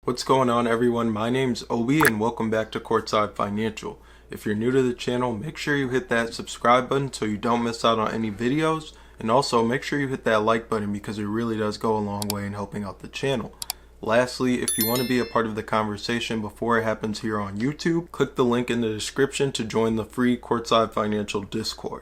What's going on, everyone? My name's Obi and welcome back to Courtside Financial. If you're new to the channel, make sure you hit that subscribe button so you don't miss out on any videos, and also make sure you hit that like button because it really does go a long way in helping out the channel. Lastly, if you want to be a part of the conversation before it happens here on YouTube, click the link in the description to join the free Courtside Financial Discord.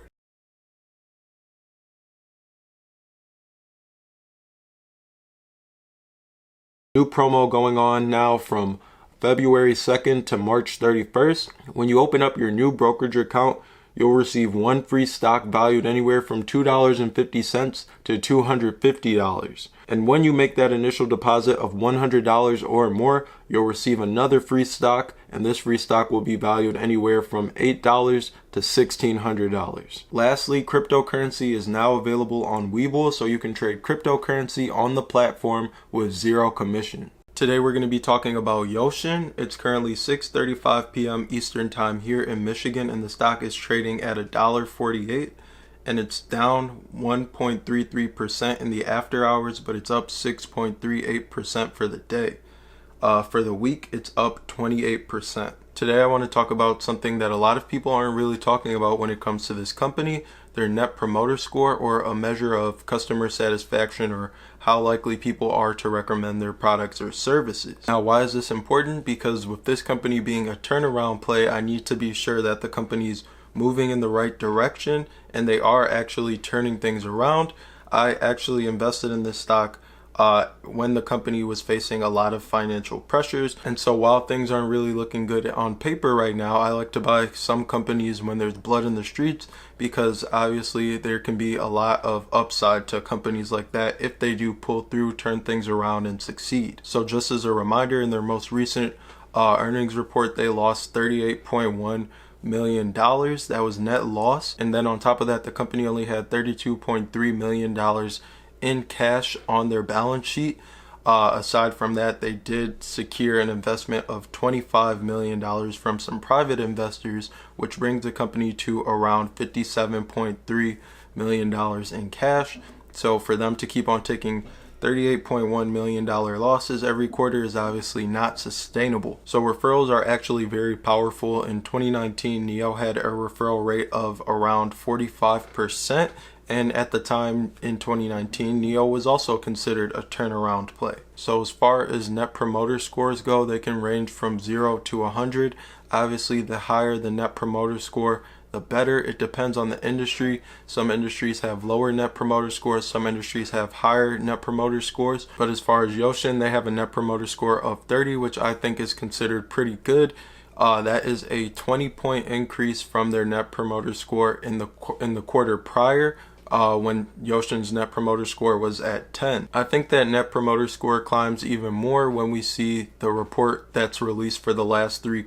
New promo going on now from February 2nd to March 31st. When you open up your new brokerage account, you'll receive one free stock valued anywhere from $2.50 to $250. And when you make that initial deposit of $100 or more, you'll receive another free stock, and this free stock will be valued anywhere from $8 to $1,600. Lastly, cryptocurrency is now available on WeBull, so you can trade cryptocurrency on the platform with zero commission. Today we're going to be talking about UXIN. It's currently 6:35 p.m. Eastern Time here in Michigan, and the stock is trading at $1.48, and it's down 1.33% in the after hours, but it's up 6.38% for the day. For the week, it's up 28%. Today I want to talk about something that a lot of people aren't really talking about when it comes to this company, their net promoter score, or a measure of customer satisfaction, or how likely people are to recommend their products or services. Now, why is this important? Because with this company being a turnaround play, I need to be sure that the company's moving in the right direction and they are actually turning things around. I actually invested in this stock when the company was facing a lot of financial pressures, and so while things aren't really looking good on paper right now, I like to buy some companies when there's blood in the streets, because obviously there can be a lot of upside to companies like that if they do pull through, turn things around, and succeed. So just as a reminder, in their most recent earnings report, they lost $38.1 million. That was net loss, and then on top of that, the company only had $32.3 million in cash on their balance sheet. Aside from that, they did secure an investment of $25 million from some private investors, which brings the company to around $57.3 million in cash. So for them to keep on taking $38.1 million losses every quarter is obviously not sustainable. So referrals are actually very powerful. In 2019, NIO had a referral rate of around 45%. And at the time in 2019, NIO was also considered a turnaround play. So as far as net promoter scores go, they can range from 0 to 100. Obviously, the higher the net promoter score, the better. It depends on the industry. Some industries have lower net promoter scores. Some industries have higher net promoter scores. But as far as UXIN, they have a net promoter score of 30, which I think is considered pretty good. That is a 20-point increase from their net promoter score in the quarter prior, when UXIN's net promoter score was at 10. I think that net promoter score climbs even more when we see the report that's released for the last 3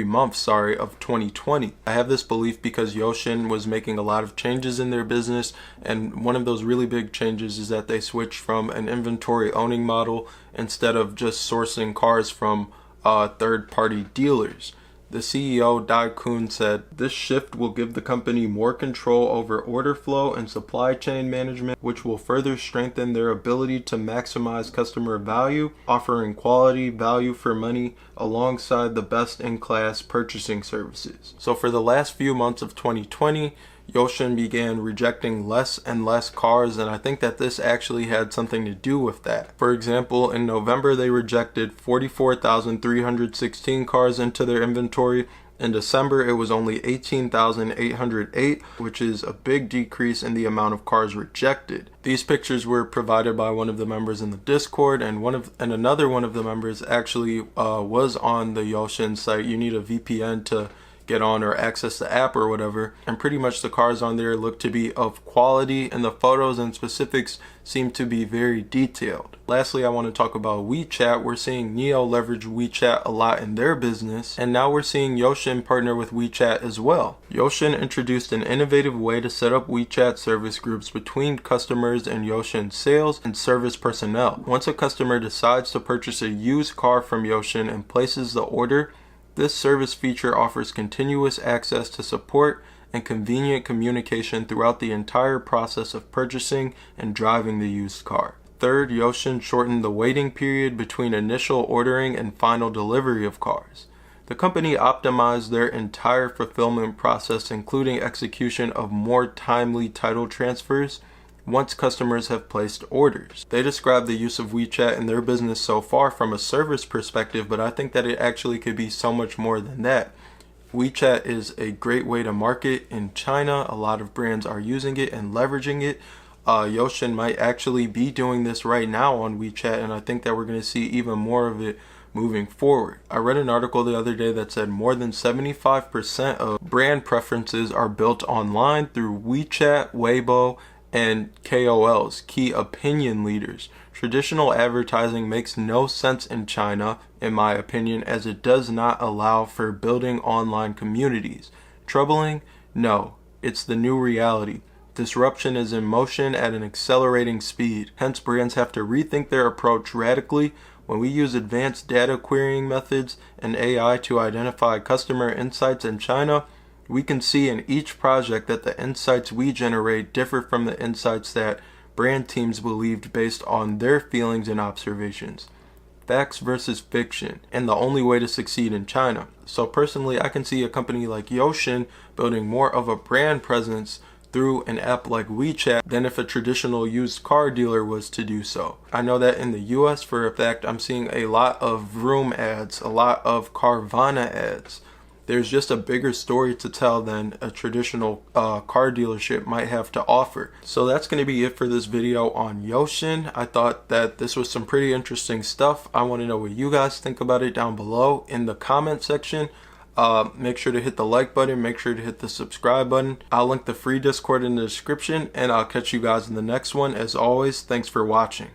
months of 2020. I have this belief because UXIN was making a lot of changes in their business, and one of those really big changes is that they switched from an inventory owning model instead of just sourcing cars from third-party dealers. The CEO, Dai Kun, said, "This shift will give the company more control over order flow and supply chain management, which will further strengthen their ability to maximize customer value, offering quality value for money alongside the best-in-class purchasing services." So for the last few months of 2020, UXIN began rejecting less and less cars, and I think that this actually had something to do with that. For example, in November, they rejected 44,316 cars into their inventory. In December, it was only 18,808, which is a big decrease in the amount of cars rejected. These pictures were provided by one of the members in the Discord, and another one of the members actually was on the UXIN site. You need a VPN to get on or access the app or whatever, and pretty much the cars on there look to be of quality, and the photos and specifics seem to be very detailed. Lastly, I want to talk about Wechat. We're seeing NIO leverage Wechat a lot in their business, and now we're seeing UXIN partner with Wechat as well. UXIN introduced an innovative way to set up Wechat service groups between customers and UXIN sales and service personnel. Once a customer decides to purchase a used car from UXIN and places the order, this service feature offers continuous access to support and convenient communication throughout the entire process of purchasing and driving the used car. Third, UXIN shortened the waiting period between initial ordering and final delivery of cars. The company optimized their entire fulfillment process, including execution of more timely title transfers once customers have placed orders. They describe the use of WeChat in their business so far from a service perspective, but I think that it actually could be so much more than that. WeChat is a great way to market in China. A lot of brands are using it and leveraging it. UXIN might actually be doing this right now on WeChat, and I think that we're going to see even more of it moving forward. I read an article the other day that said more than 75% of brand preferences are built online through WeChat, WeBull, and KOLs, key opinion leaders. Traditional advertising makes no sense in China, in my opinion, as it does not allow for building online communities. Troubling? No, it's the new reality. Disruption is in motion at an accelerating speed. Hence, brands have to rethink their approach radically. When we use advanced data querying methods and AI to identify customer insights in China, we can see in each project that the insights we generate differ from the insights that brand teams believed based on their feelings and observations. Facts versus fiction, and the only way to succeed in China. So personally, I can see a company like UXIN building more of a brand presence through an app like WeChat than if a traditional used car dealer was to do so. I know that in the US for a fact, I'm seeing a lot of Vroom ads, a lot of Carvana ads. There's just a bigger story to tell than a traditional car dealership might have to offer. So that's going to be it for this video on UXIN. I thought that this was some pretty interesting stuff. I want to know what you guys think about it down below in the comment section. Make sure to hit the like button, make sure to hit the subscribe button. I'll link the free Discord in the description, and I'll catch you guys in the next one. As always, thanks for watching.